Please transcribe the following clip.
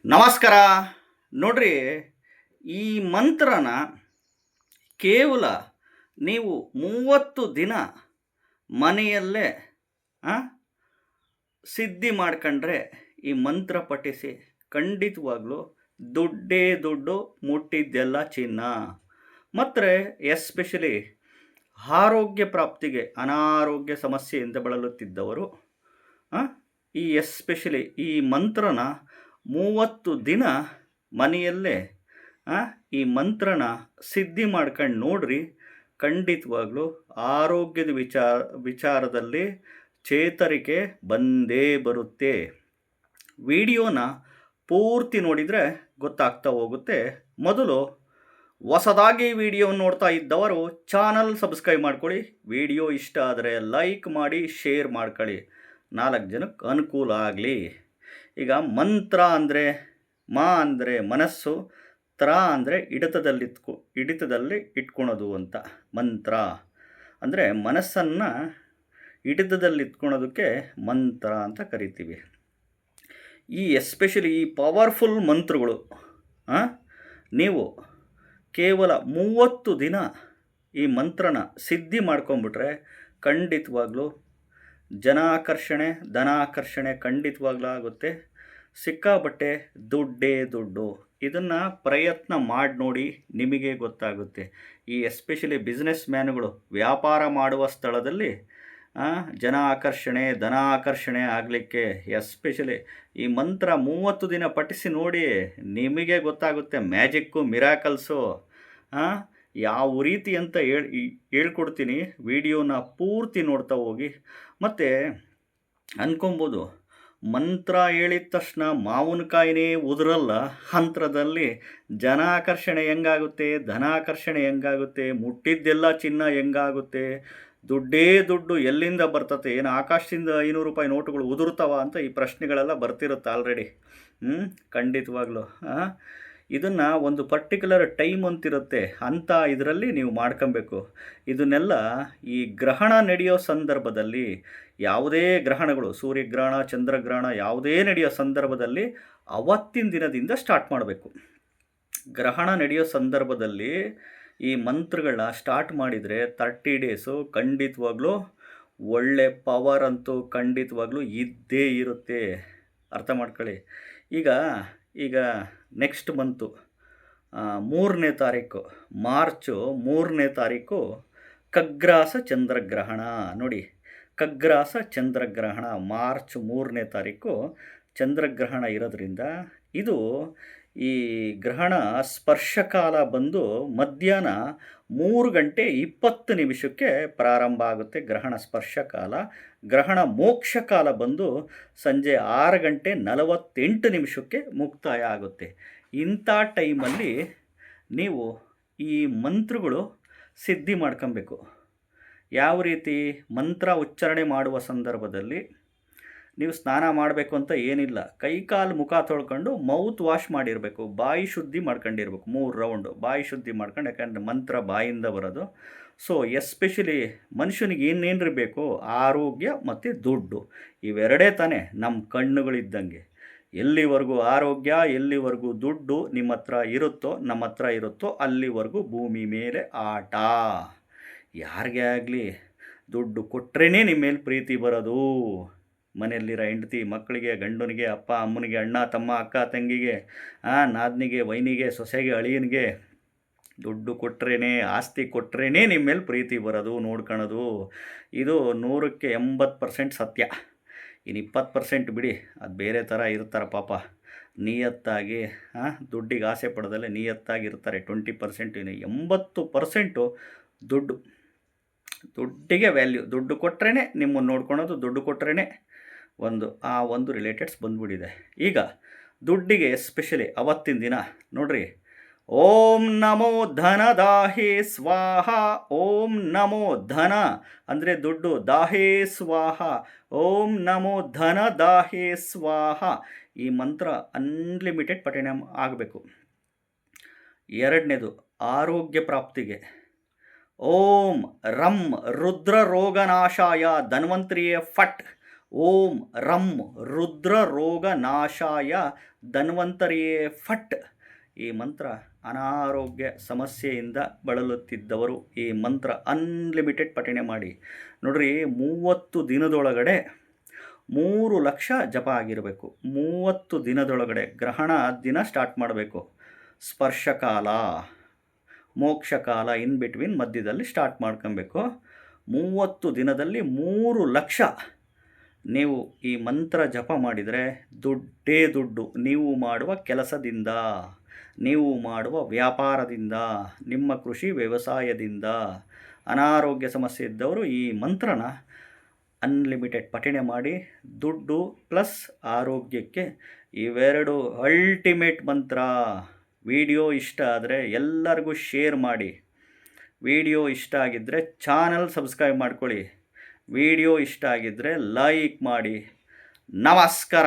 ನಮಸ್ಕಾರ. ನೋಡ್ರಿ, ಈ ಮಂತ್ರನ ಕೇವಲ ನೀವು 30 ದಿನ ಮನೆಯಲ್ಲೇ ಆ, ಸಿದ್ಧಿ ಮಾಡ್ಕೊಂಡ್ರೆ, ಈ ಮಂತ್ರ ಪಠಿಸಿ ಖಂಡಿತವಾಗ್ಲೂ ದುಡ್ಡೇ ದುಡ್ಡು, ಮುಟ್ಟಿದ್ದೆಲ್ಲ ಚಿನ್ನ. ಮತ್ತು ಎಸ್ಪೆಷಲಿ ಆರೋಗ್ಯ ಪ್ರಾಪ್ತಿಗೆ ಅನಾರೋಗ್ಯ ಸಮಸ್ಯೆಯಿಂದ ಬಳಲುತ್ತಿದ್ದವರು ಈ ಎಸ್ಪೆಷಲಿ ಈ ಮಂತ್ರನ 30 ದಿನ ಮನೆಯಲ್ಲೇ ಈ ಮಂತ್ರನ ಸಿದ್ಧಿ ಮಾಡ್ಕೊಂಡು ನೋಡ್ರಿ. ಖಂಡಿತವಾಗ್ಲೂ ಆರೋಗ್ಯದ ವಿಚಾರದಲ್ಲಿ ಚೇತರಿಕೆ ಬಂದೇ ಬರುತ್ತೆ. ವಿಡಿಯೋನ ಪೂರ್ತಿ ನೋಡಿದರೆ ಗೊತ್ತಾಗ್ತಾ ಹೋಗುತ್ತೆ. ಮೊದಲು ಹೊಸದಾಗಿ ವಿಡಿಯೋ ನೋಡ್ತಾ ಇದ್ದವರು ಚಾನಲ್ ಸಬ್ಸ್ಕ್ರೈಬ್ ಮಾಡ್ಕೊಳ್ಳಿ. ವಿಡಿಯೋ ಇಷ್ಟ ಆದರೆ ಲೈಕ್ ಮಾಡಿ, ಶೇರ್ ಮಾಡ್ಕೊಳ್ಳಿ, 4 ಜನಕ್ಕೆ ಅನುಕೂಲ ಆಗಲಿ. ಈಗ ಮಂತ್ರ ಅಂದರೆ ಮಾ ಅಂದರೆ ಮನಸ್ಸು, ತ್ರ ಅಂದರೆ ಹಿಡಿತದಲ್ಲಿ ಇಟ್ಕೊಳೋದು ಅಂತ. ಮಂತ್ರ ಅಂದರೆ ಮನಸ್ಸನ್ನು ಹಿಡಿತದಲ್ಲಿ ಇಟ್ಕೊಳೋದಕ್ಕೆ ಮಂತ್ರ ಅಂತ ಕರಿತೀವಿ. ಈ ಎಸ್ಪೆಷಲಿ ಈ ಪವರ್ಫುಲ್ ಮಂತ್ರಗಳು ನೀವು ಕೇವಲ 30 ದಿನ ಈ ಮಂತ್ರನ ಸಿದ್ಧಿ ಮಾಡ್ಕೊಂಬಿಟ್ರೆ ಖಂಡಿತವಾಗ್ಲೂ ಜನಾಕರ್ಷಣೆ, ಧನಾಕರ್ಷಣೆ ಖಂಡಿತವಾಗ್ಲೂ ಆಗುತ್ತೆ. ಸಿಕ್ಕಾಬಟ್ಟೆ ದುಡ್ಡೇ ದುಡ್ಡು. ಇದನ್ನು ಪ್ರಯತ್ನ ಮಾಡಿ ನೋಡಿ, ನಿಮಗೆ ಗೊತ್ತಾಗುತ್ತೆ. ಈ ಎಸ್ಪೆಷಲಿ ಬಿಸ್ನೆಸ್ ಮ್ಯಾನ್ಗಳು ವ್ಯಾಪಾರ ಮಾಡುವ ಸ್ಥಳದಲ್ಲಿ ಜನ ಆಕರ್ಷಣೆ, ಧನ ಆಕರ್ಷಣೆ ಆಗಲಿಕ್ಕೆ ಎಸ್ಪೆಷಲಿ ಈ ಮಂತ್ರ 30 ದಿನ ಪಠಿಸಿ ನೋಡಿ, ನಿಮಗೆ ಗೊತ್ತಾಗುತ್ತೆ ಮ್ಯಾಜಿಕ್ಕು, ಮಿರಾಕಲ್ಸು ಯಾವ ರೀತಿ ಅಂತ ಹೇಳ್ಕೊಡ್ತೀನಿ. ವಿಡಿಯೋನ ಪೂರ್ತಿ ನೋಡ್ತಾ ಹೋಗಿ. ಮತ್ತು ಅಂದ್ಕೊಬೋದು, ಮಂತ್ರ ಹೇಳಿದ ತಕ್ಷಣ ಮಾವಿನಕಾಯಿನೇ ಉದುರಲ್ಲ, ಮಂತ್ರದಲ್ಲಿ ಜನಾಕರ್ಷಣೆ ಹೆಂಗಾಗುತ್ತೆ, ಧನಾಕರ್ಷಣೆ ಹೆಂಗಾಗುತ್ತೆ, ಮುಟ್ಟಿದ್ದೆಲ್ಲ ಚಿನ್ನ ಹೆಂಗಾಗುತ್ತೆ, ದುಡ್ಡೇ ದುಡ್ಡು ಎಲ್ಲಿಂದ ಬರ್ತತೆ, ಏನು ಆಕಾಶದಿಂದ 500 ರೂಪಾಯಿ ನೋಟುಗಳು ಉದುರ್ತಾವ ಅಂತ ಈ ಪ್ರಶ್ನೆಗಳೆಲ್ಲ ಬರ್ತಿರುತ್ತೆ ಆಲ್ರೆಡಿ. ಖಂಡಿತವಾಗ್ಲೂ ಇದನ್ನು ಒಂದು ಪರ್ಟಿಕ್ಯುಲರ್ ಟೈಮ್ ಅಂತಿರುತ್ತೆ, ಅಂಥ ಇದರಲ್ಲಿ ನೀವು ಮಾಡ್ಕೊಬೇಕು. ಇದನ್ನೆಲ್ಲ ಈ ಗ್ರಹಣ ನಡೆಯೋ ಸಂದರ್ಭದಲ್ಲಿ, ಯಾವುದೇ ಗ್ರಹಣಗಳು, ಸೂರ್ಯಗ್ರಹಣ, ಚಂದ್ರಗ್ರಹಣ ಯಾವುದೇ ನಡೆಯೋ ಸಂದರ್ಭದಲ್ಲಿ ಅವತ್ತಿನ ದಿನದಿಂದ ಸ್ಟಾರ್ಟ್ ಮಾಡಬೇಕು. ಗ್ರಹಣ ನಡೆಯೋ ಸಂದರ್ಭದಲ್ಲಿ ಈ ಮಂತ್ರಗಳನ್ನ ಸ್ಟಾರ್ಟ್ ಮಾಡಿದರೆ 30 ಡೇಸು ಖಂಡಿತವಾಗ್ಲೂ ಒಳ್ಳೆ ಪವರ್ ಅಂತೂ ಖಂಡಿತವಾಗ್ಲೂ ಇದ್ದೇ ಇರುತ್ತೆ. ಅರ್ಥ ಮಾಡ್ಕೊಳ್ಳಿ. ಈಗ ನೆಕ್ಸ್ಟ್ ಮಂತು 3ನೇ ತಾರೀಕು, ಮಾರ್ಚು 3ನೇ ತಾರೀಕು ಖಗ್ರಾಸ ಚಂದ್ರಗ್ರಹಣ. ನೋಡಿ, ಖಗ್ರಾಸ ಚಂದ್ರಗ್ರಹಣ ಮಾರ್ಚ್ 3ನೇ ತಾರೀಕು ಚಂದ್ರಗ್ರಹಣ ಇರೋದ್ರಿಂದ ಇದು ಈ ಗ್ರಹಣ ಸ್ಪರ್ಶಕಾಲ ಬಂದು ಮಧ್ಯಾಹ್ನ 3:20 ಪ್ರಾರಂಭ ಆಗುತ್ತೆ ಗ್ರಹಣ ಸ್ಪರ್ಶಕಾಲ. ಗ್ರಹಣ ಮೋಕ್ಷಕಾಲ ಬಂದು ಸಂಜೆ 6:48 ಮುಕ್ತಾಯ ಆಗುತ್ತೆ. ಇಂಥ ಟೈಮಲ್ಲಿ ನೀವು ಈ ಮಂತ್ರಗಳು ಸಿದ್ಧಿ ಮಾಡ್ಕೊಬೇಕು. ಯಾವ ರೀತಿ? ಮಂತ್ರ ಉಚ್ಚಾರಣೆ ಮಾಡುವ ಸಂದರ್ಭದಲ್ಲಿ ನೀವು ಸ್ನಾನ ಮಾಡಬೇಕು ಅಂತ ಏನಿಲ್ಲ, ಕೈಕಾಲು ಮುಖ ತೊಳ್ಕೊಂಡು ಮೌತ್ ವಾಶ್ ಮಾಡಿರಬೇಕು, ಬಾಯಿ ಶುದ್ಧಿ ಮಾಡ್ಕೊಂಡಿರ್ಬೇಕು, 3 ರೌಂಡು ಬಾಯಿ ಶುದ್ಧಿ ಮಾಡ್ಕೊಂಡು. ಯಾಕಂದರೆ ಮಂತ್ರ ಬಾಯಿಂದ ಬರೋದು. ಸೊ ಎಸ್ಪೆಷಲಿ ಮನುಷ್ಯನಿಗೆ ಏನೇನಿರಬೇಕು? ಆರೋಗ್ಯ ಮತ್ತು ದುಡ್ಡು, ಇವೆರಡೇ ತಾನೇ ನಮ್ಮ ಕಣ್ಣುಗಳಿದ್ದಂಗೆ. ಎಲ್ಲಿವರೆಗೂ ಆರೋಗ್ಯ, ಎಲ್ಲಿವರೆಗೂ ದುಡ್ಡು ನಿಮ್ಮ ಹತ್ರ ಇರುತ್ತೋ, ನಮ್ಮ ಹತ್ರ ಇರುತ್ತೋ, ಅಲ್ಲಿವರೆಗೂ ಭೂಮಿ ಮೇಲೆ ಆಟ. ಯಾರಿಗೇ ಆಗಲಿ ದುಡ್ಡು ಕೊಟ್ರೇ ನಿಮ್ಮ ಮೇಲೆ ಪ್ರೀತಿ ಬರೋದು. ಮನೆಯಲ್ಲಿರೋ ಹೆಂಡತಿ ಮಕ್ಕಳಿಗೆ, ಗಂಡನಿಗೆ, ಅಪ್ಪ ಅಮ್ಮನಿಗೆ, ಅಣ್ಣ ತಮ್ಮ, ಅಕ್ಕ ತಂಗಿಗೆ, ನಾದ್ನಿಗೆ, ವೈನಿಗೆ, ಸೊಸೆಗೆ, ಅಳಿಯನಿಗೆ ದುಡ್ಡು ಕೊಟ್ರೇ, ಆಸ್ತಿ ಕೊಟ್ರೇ ನಿಮ್ಮ ಮೇಲೆ ಪ್ರೀತಿ ಬರೋದು, ನೋಡ್ಕೊಳೋದು. ಇದು 100ಕ್ಕೆ 80% ಸತ್ಯ. ಇನ್ನು 20% ಬಿಡಿ, ಅದು ಬೇರೆ ಥರ ಇರ್ತಾರೆ ಪಾಪ. ನಿಯತ್ತಾಗಿ ದುಡ್ಡಿಗೆ ಆಸೆ ಪಡೋದಲ್ಲೇ ನಿಯತ್ತಾಗಿ ಇರ್ತಾರೆ 20%. ಇನ್ನು 80% ದುಡ್ಡಿಗೆ ವ್ಯಾಲ್ಯೂ. ದುಡ್ಡು ಕೊಟ್ರೇ ನಿಮ್ಮನ್ನು ನೋಡ್ಕೊಳೋದು, ದುಡ್ಡು ಕೊಟ್ರೇ ಒಂದು ರಿಲೇಟೆಡ್ಸ್ ಬಂದ್ಬಿಟ್ಟಿದೆ. ಈಗ ದುಡ್ಡಿಗೆ ಎಸ್ಪೆಷಲಿ ಅವತ್ತಿನ ದಿನ ನೋಡ್ರಿ, ಓಂ ನಮೋ ಧನ ದಾಹೇ ಸ್ವಾಹ. ಓಂ ನಮೋ ಧನ ಅಂದರೆ ದುಡ್ಡು, ದಾಹೇ ಸ್ವಾಹ. ಓಂ ನಮೋ ಧನ ದಾಹೇ ಸ್ವಾಹ. ಈ ಮಂತ್ರ ಅನ್ಲಿಮಿಟೆಡ್ ಪಠಣ ಆಗಬೇಕು. 2ನೇದು ಆರೋಗ್ಯ ಪ್ರಾಪ್ತಿಗೆ ಓಂ ರಂ ರುದ್ರ ರೋಗನಾಶಾಯ ಧನ್ವಂತ್ರಿಯೇ ಫಟ್. ಓಂ ರಂ ರುದ್ರ ರೋಗ ನಾಶಾಯ ಧನ್ವಂತರಿಯೇ ಫಟ್. ಈ ಮಂತ್ರ ಅನಾರೋಗ್ಯ ಸಮಸ್ಯೆಯಿಂದ ಬಳಲುತ್ತಿದ್ದವರು ಈ ಮಂತ್ರ ಅನ್ಲಿಮಿಟೆಡ್ ಪಠಣೆ ಮಾಡಿ. ನೋಡ್ರಿ, 30 ದಿನದೊಳಗಡೆ 3 ಲಕ್ಷ ಜಪ ಆಗಿರಬೇಕು. 30 ದಿನದೊಳಗಡೆ ಗ್ರಹಣ ದಿನ ಸ್ಟಾರ್ಟ್ ಮಾಡಬೇಕು. ಸ್ಪರ್ಶಕಾಲ, ಮೋಕ್ಷಕಾಲ ಇನ್ ಬಿಟ್ವೀನ್ ಮಧ್ಯದಲ್ಲಿ ಸ್ಟಾರ್ಟ್ ಮಾಡ್ಕೊಬೇಕು. 30 ದಿನದಲ್ಲಿ 3 ಲಕ್ಷ ನೀವು ಈ ಮಂತ್ರ ಜಪ ಮಾಡಿದರೆ ದುಡ್ಡೇ ದುಡ್ಡು. ನೀವು ಮಾಡುವ ಕೆಲಸದಿಂದ, ನೀವು ಮಾಡುವ ವ್ಯಾಪಾರದಿಂದ, ನಿಮ್ಮ ಕೃಷಿ ವ್ಯವಸಾಯದಿಂದ. ಅನಾರೋಗ್ಯ ಸಮಸ್ಯೆ ಇದ್ದವರು ಈ ಮಂತ್ರನ ಅನ್ಲಿಮಿಟೆಡ್ ಪಠಣೆ ಮಾಡಿ ದುಡ್ಡು ಪ್ಲಸ್ ಆರೋಗ್ಯಕ್ಕೆ ಇವೆರಡು ಅಲ್ಟಿಮೇಟ್ ಮಂತ್ರ. ವಿಡಿಯೋ ಇಷ್ಟ ಆದರೆ ಎಲ್ಲರಿಗೂ ಶೇರ್ ಮಾಡಿ. ವಿಡಿಯೋ ಇಷ್ಟ ಆಗಿದ್ದರೆ ಚಾನಲ್ ಸಬ್ಸ್ಕ್ರೈಬ್ ಮಾಡ್ಕೊಳ್ಳಿ. ವಿಡಿಯೋ ಇಷ್ಟ ಆಗಿದ್ದರೆ ಲೈಕ್ ಮಾಡಿ. ನಮಸ್ಕಾರ.